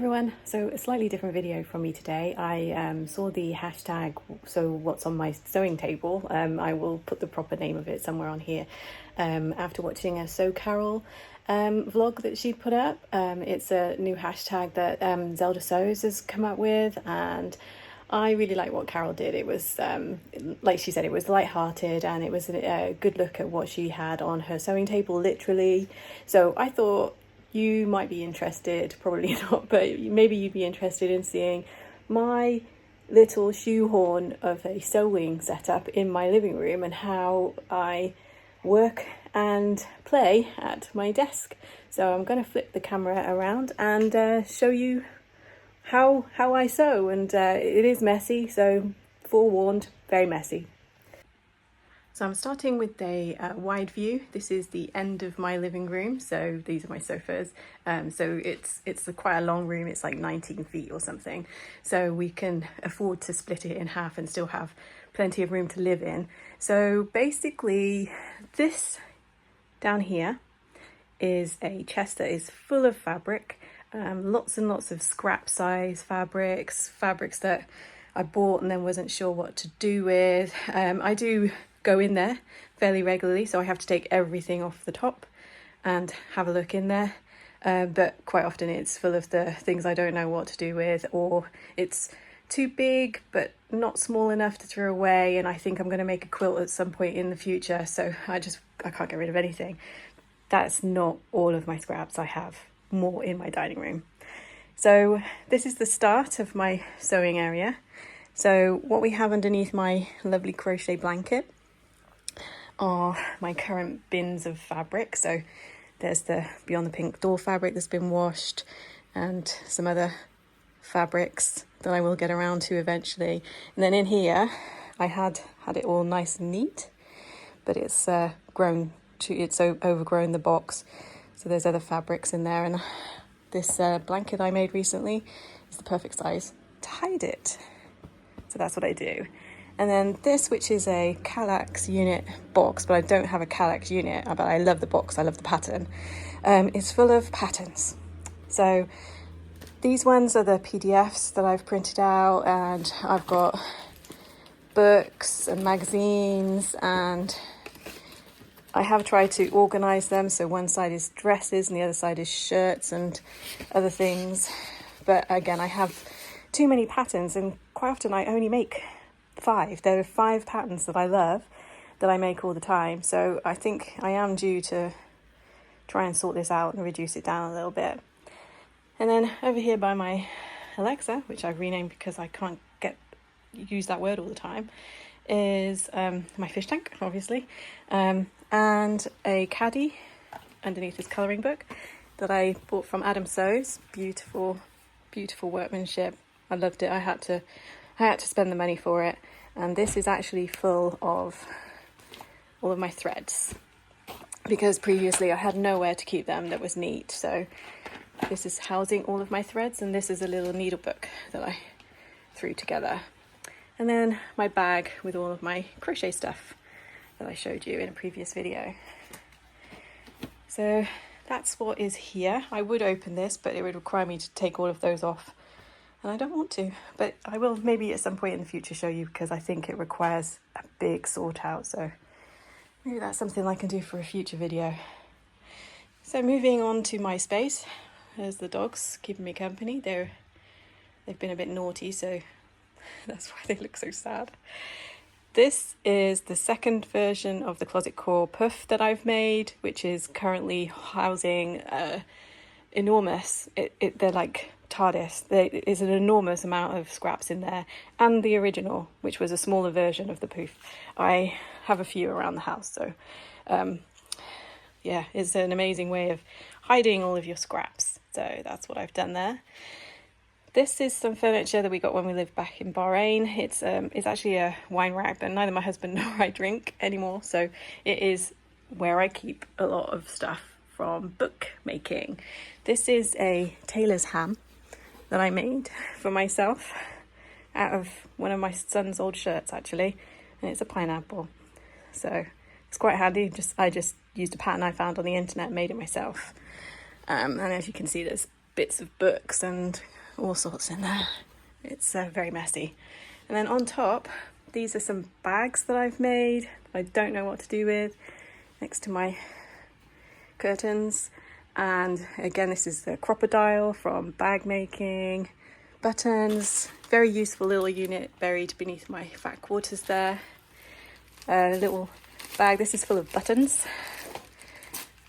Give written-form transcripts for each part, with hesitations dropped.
everyone, so a slightly different video from me today. I saw the hashtag, so what's on my sewing table. I will put the proper name of it somewhere on here. After watching a Sew Carol vlog that she put up. It's a new hashtag that Zelda Sews has come up with, and I really like what Carol did. It was, like she said, it was light-hearted, and it was a good look at what she had on her sewing table, literally. So I thought you might be interested, probably not, but maybe you'd be interested in seeing my little shoehorn of a sewing setup in my living room and how I work and play at my desk. So I'm going to flip the camera around and show you how I sew, and it is messy, so forewarned, very messy. So I'm starting with a wide view. This is the end of my living room, so these are my sofas. So it's quite a long room. It's like 19 feet or something. So we can afford to split it in half and still have plenty of room to live in. So basically, this down here is a chest that is full of fabric. Lots and lots of scrap size fabrics that I bought and then wasn't sure what to do with. I do go in there fairly regularly, so I have to take everything off the top and have a look in there, but quite often it's full of the things I don't know what to do with, or it's too big but not small enough to throw away, and I think I'm going to make a quilt at some point in the future, so I can't get rid of anything. That's not all of my scraps. I have more in my dining room. So this is the start of my sewing area. So what we have underneath my lovely crochet blanket are my current bins of fabric. So there's the Beyond the Pink door fabric that's been washed, and some other fabrics that I will get around to eventually. And then in here I had it all nice and neat, but it's overgrown the box, so there's other fabrics in there, and this blanket I made recently is the perfect size to hide it. So that's what I do. And then this, which is a Kallax unit box, but I don't have a Kallax unit, but I love the box, I love the pattern. It's full of patterns. So these ones are the PDFs that I've printed out, and I've got books and magazines, and I have tried to organise them. So one side is dresses and the other side is shirts and other things. But again, I have too many patterns, and quite often I only make 5. There are 5 patterns that I love that I make all the time. So I think I am due to try and sort this out and reduce it down a little bit. And then over here by my Alexa, which I've renamed because I can't use that word all the time, is my fish tank, obviously, and a caddy underneath this colouring book that I bought from Adam Sews. Beautiful, beautiful workmanship. I loved it. I had to spend the money for it. And this is actually full of all of my threads, because previously I had nowhere to keep them that was neat. So this is housing all of my threads, and this is a little needle book that I threw together. And then my bag with all of my crochet stuff that I showed you in a previous video. So that's what is here. I would open this, but it would require me to take all of those off, and I don't want to, but I will maybe at some point in the future show you, because I think it requires a big sort out. So maybe that's something I can do for a future video. So moving on to my space, there's the dogs keeping me company. They've been a bit naughty, so that's why they look so sad. This is the second version of the Closet Core puff that I've made, which is currently housing enormous. They're like TARDIS. There is an enormous amount of scraps in there, and the original, which was a smaller version of the poof. I have a few around the house, so yeah, it's an amazing way of hiding all of your scraps. So that's what I've done there. This is some furniture that we got when we lived back in Bahrain. It's actually a wine rack, but neither my husband nor I drink anymore, so it is where I keep a lot of stuff from bookmaking. This is a tailor's ham that I made for myself out of one of my son's old shirts, actually, and it's a pineapple. So it's quite handy. I just used a pattern I found on the internet and made it myself. And as you can see, there's bits of books and all sorts in there. It's very messy. And then on top, these are some bags that I've made. I don't know what to do with, next to my curtains. And again, this is the crocodile from bag making. Buttons, very useful little unit buried beneath my fat quarters there. A little bag, this is full of buttons.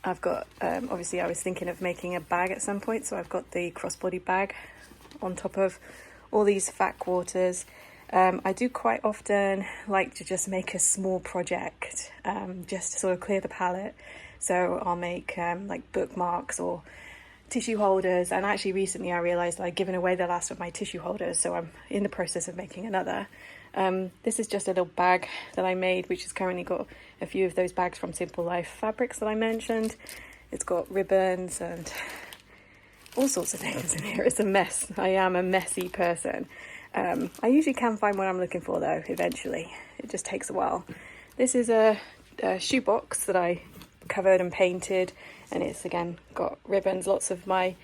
I've got, obviously I was thinking of making a bag at some point, so I've got the crossbody bag on top of all these fat quarters. I do quite often like to just make a small project, just to sort of clear the palette. So I'll make like bookmarks or tissue holders, and actually recently I realised I'd given away the last of my tissue holders, so I'm in the process of making another. This is just a little bag that I made, which has currently got a few of those bags from Simple Life Fabrics that I mentioned. It's got ribbons and all sorts of things in here. It's a mess. I am a messy person. I usually can find what I'm looking for though, eventually. It just takes a while. This is a shoebox that I covered and painted, and it's again got ribbons, lots of my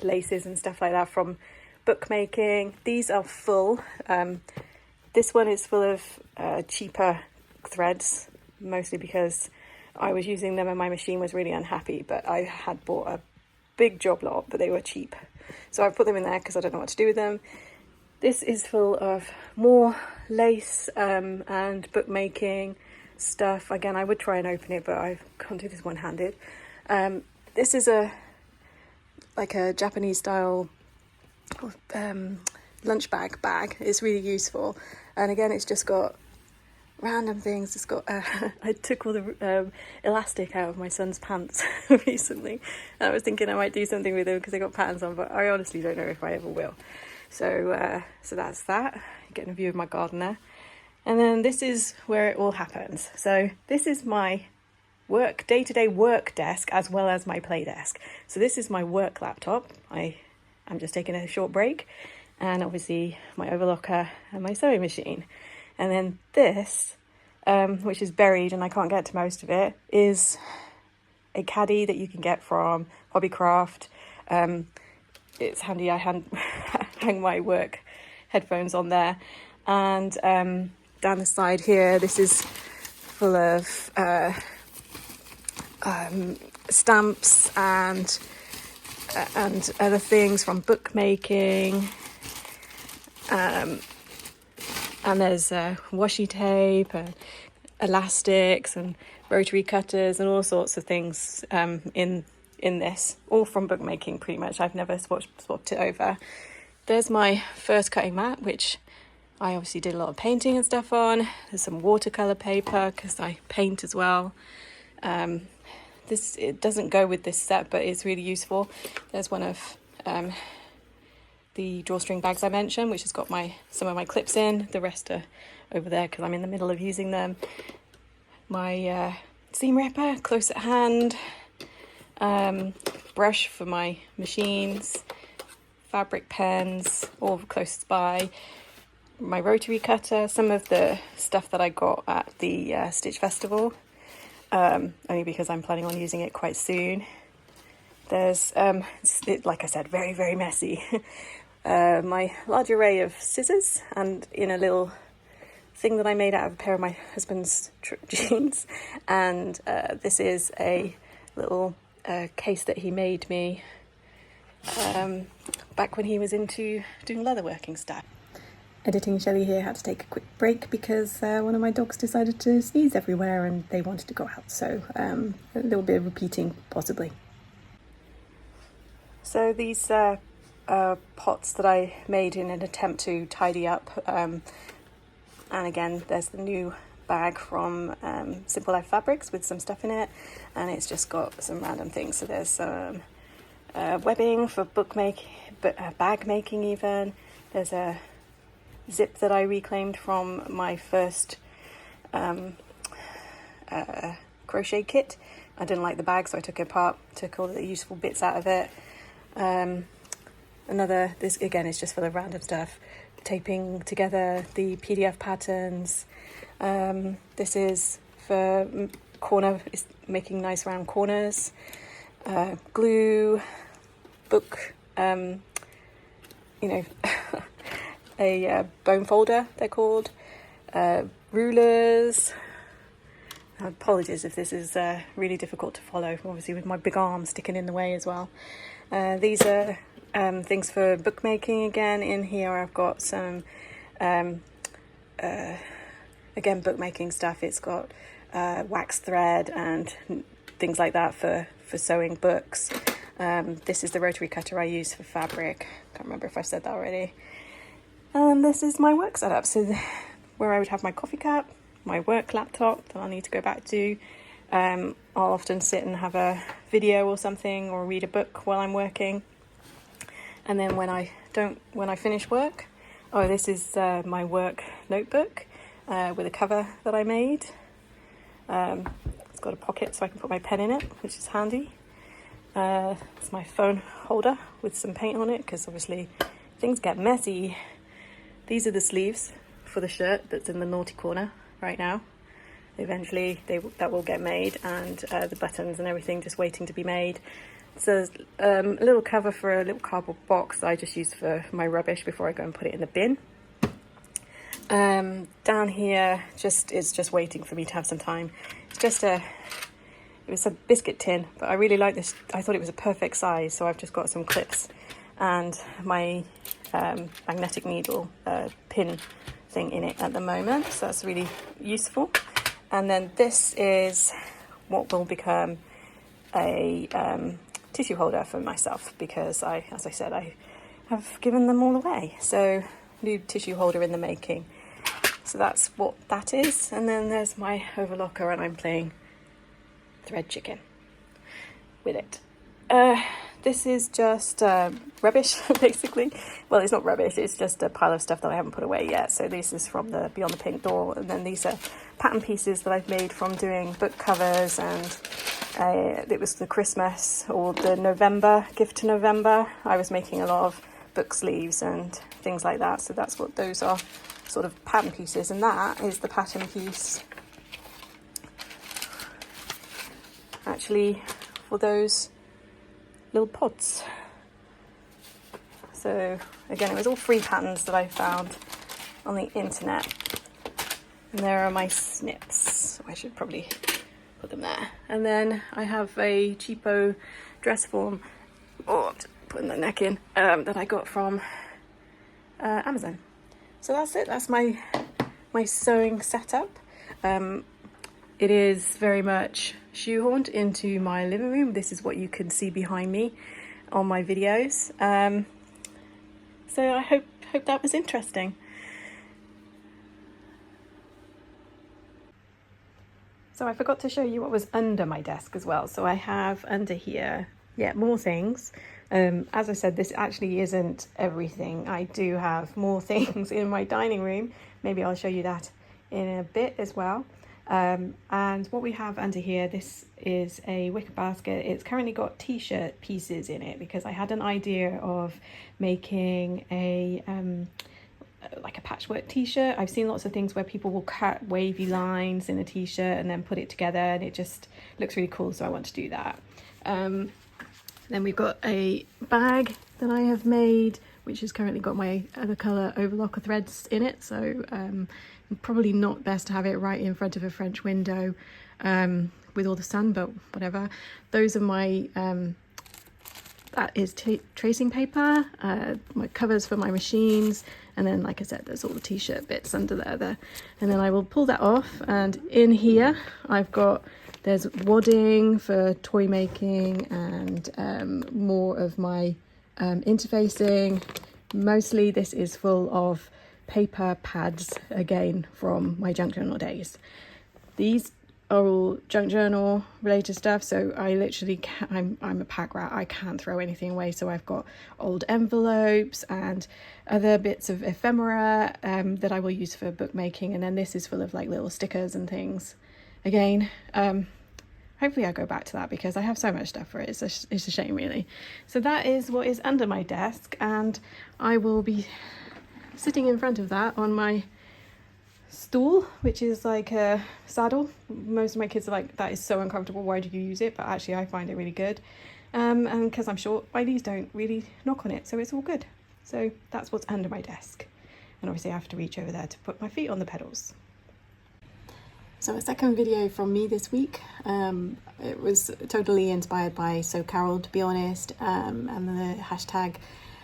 laces and stuff like that from bookmaking. These are full. This one is full of cheaper threads, mostly because I was using them and my machine was really unhappy, but I had bought a big job lot, but they were cheap, so I put them in there because I don't know what to do with them. This is full of more lace and bookmaking stuff. Again, I would try and open it, but I can't do this one-handed. This is like a Japanese style lunch bag. It's really useful, and again it's just got random things. It's got I took all the elastic out of my son's pants recently, and I was thinking I might do something with them because they got patterns on, but I honestly don't know if I ever will. So that's that. Getting a view of my garden there. And then this is where it all happens. So this is my day-to-day work desk as well as my play desk. So this is my work laptop. I'm just taking a short break, and obviously my overlocker and my sewing machine. And then this, which is buried and I can't get to most of it, is a caddy that you can get from Hobbycraft. It's handy. I hang my work headphones on there. And down the side here, this is full of stamps and other things from bookmaking. And there's washi tape and elastics and rotary cutters and all sorts of things in this, all from bookmaking pretty much. I've never swapped it over. There's my first cutting mat, which I obviously did a lot of painting and stuff on. There's some watercolour paper because I paint as well. It doesn't go with this set, but it's really useful. There's one of the drawstring bags I mentioned, which has got some of my clips in. The rest are over there because I'm in the middle of using them. My seam ripper, close at hand. Brush for my machines. Fabric pens, all close by. My rotary cutter, some of the stuff that I got at the Stitch Festival, only because I'm planning on using it quite soon. There's, like I said, very, very messy. My large array of scissors, and in a little thing that I made out of a pair of my husband's jeans. And this is a little case that he made me back when he was into doing leatherworking stuff. Editing Shelley here had to take a quick break because one of my dogs decided to sneeze everywhere and they wanted to go out, so a little bit of repeating possibly. So these pots that I made in an attempt to tidy up, and again there's the new bag from Simple Life Fabrics with some stuff in it, and it's just got some random things. So there's some webbing for bag making even. There's a zip that I reclaimed from my first crochet kit. I didn't like the bag, so I took it apart, took all the useful bits out of it. This again is just for the random stuff, taping together the PDF patterns. This is for making nice round corners. Glue, book, you know, a bone folder, they're called, rulers. Apologies if this is really difficult to follow, obviously with my big arm sticking in the way as well. These are things for bookmaking. Again, in here I've got some again, bookmaking stuff. It's got wax thread and things like that for sewing books. This is the rotary cutter I use for fabric. Can't remember if I said that already. And this is my work setup. So where I would have my coffee cup, my work laptop that I'll need to go back to. I'll often sit and have a video or something, or read a book while I'm working. And then when I finish work, this is my work notebook with a cover that I made. It's got a pocket so I can put my pen in it, which is handy. It's my phone holder with some paint on it, because obviously things get messy. These are the sleeves for the shirt that's in the naughty corner right now. Eventually that will get made, and the buttons and everything just waiting to be made. So a little cover for a little cardboard box that I just use for my rubbish before I go and put it in the bin. Down here is just waiting for me to have some time. It was a biscuit tin, but I really like this. I thought it was a perfect size, so I've just got some clips and my magnetic needle pin thing in it at the moment, so that's really useful. And then this is what will become a tissue holder for myself, because as I said, I have given them all away. So new tissue holder in the making. So that's what that is. And then there's my overlocker, and I'm playing thread chicken with it. This is just rubbish, basically. Well, it's not rubbish, it's just a pile of stuff that I haven't put away yet. So this is from the Beyond the Pink Door, and then these are pattern pieces that I've made from doing book covers, and it was the Christmas or the November, gift to November. I was making a lot of book sleeves and things like that, so that's what those are, sort of pattern pieces. And that is the pattern piece actually for those little pods. So again, it was all free patterns that I found on the internet, and there are my snips. I should probably put them there. And then I have a cheapo dress form, I'm just putting the neck in, that I got from Amazon. So that's it. That's my sewing setup. It is very much shoehorned into my living room. This is what you can see behind me on my videos. So I hope that was interesting. So I forgot to show you what was under my desk as well. So I have under here, more things. As I said, this actually isn't everything. I do have more things in my dining room. Maybe I'll show you that in a bit as well. And what we have under here, this is a wicker basket. It's currently got t-shirt pieces in it, because I had an idea of making a like a patchwork t-shirt. I've seen lots of things where people will cut wavy lines in a t-shirt and then put it together, and it just looks really cool, so I want to do that. Then we've got a bag that I have made, which has currently got my other colour overlocker threads in it, so probably not best to have it right in front of a French window with all the sun, but whatever. Those are my that is tracing paper, my covers for my machines, and then, like I said, there's all the t-shirt bits under there. And then I will pull that off, and in here there's wadding for toy making, and more of my interfacing. Mostly this is full of paper pads, again from my junk journal days. These are all junk journal related stuff, so I literally I'm a pack rat. I can't throw anything away, so I've got old envelopes and other bits of ephemera that I will use for bookmaking, and then this is full of like little stickers and things. Again, hopefully I'll go back to that, because I have so much stuff for it. It's a shame, really. So that is what is under my desk, and I will be sitting in front of that on my stool, which is like a saddle. Most of my kids are like, that is so uncomfortable, why do you use it? But actually I find it really good. and because I'm short, my knees don't really knock on it, so it's all good. So that's what's under my desk. And obviously I have to reach over there to put my feet on the pedals. So a second video from me this week. It was totally inspired by So Carol, to be honest, and the hashtag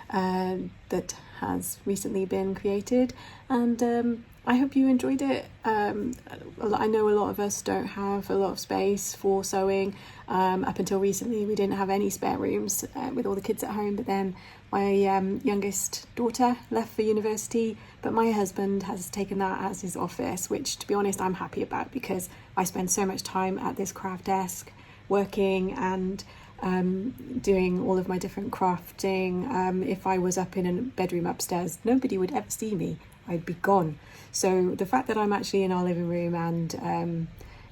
that has recently been created, and I hope you enjoyed it. I know a lot of us don't have a lot of space for sewing. Up until recently we didn't have any spare rooms with all the kids at home, but then my youngest daughter left for university, but my husband has taken that as his office, which, to be honest, I'm happy about, because I spend so much time at this craft desk working and doing all of my different crafting. If I was up in a bedroom upstairs, nobody would ever see me. I'd be gone. So the fact that I'm actually in our living room, and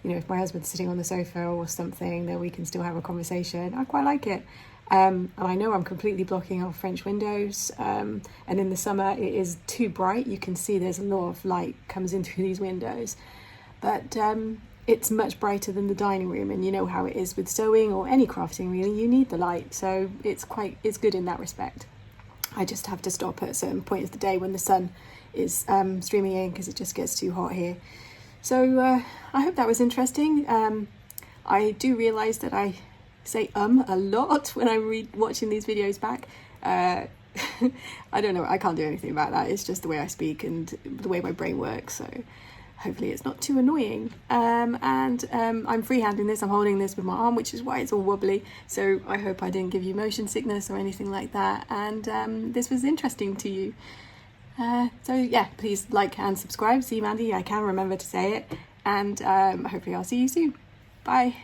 you know, if my husband's sitting on the sofa or something, then we can still have a conversation. I quite like it. And I know I'm completely blocking off French windows, and in the summer it is too bright. You can see there's a lot of light comes in through these windows, but it's much brighter than the dining room, and you know how it is with sewing or any crafting really, you need the light, so it's good in that respect. I just have to stop at a certain point of the day when the sun is streaming in, because it just gets too hot here. So I hope that was interesting. I do realise that I say a lot when I'm watching these videos back. I don't know, I can't do anything about that. It's just the way I speak and the way my brain works, so hopefully it's not too annoying. I'm freehanding this, I'm holding this with my arm, which is why it's all wobbly, so I hope I didn't give you motion sickness or anything like that, and this was interesting to you. So yeah, please like and subscribe. See, Mandy, I can remember to say it, and hopefully I'll see you soon. Bye.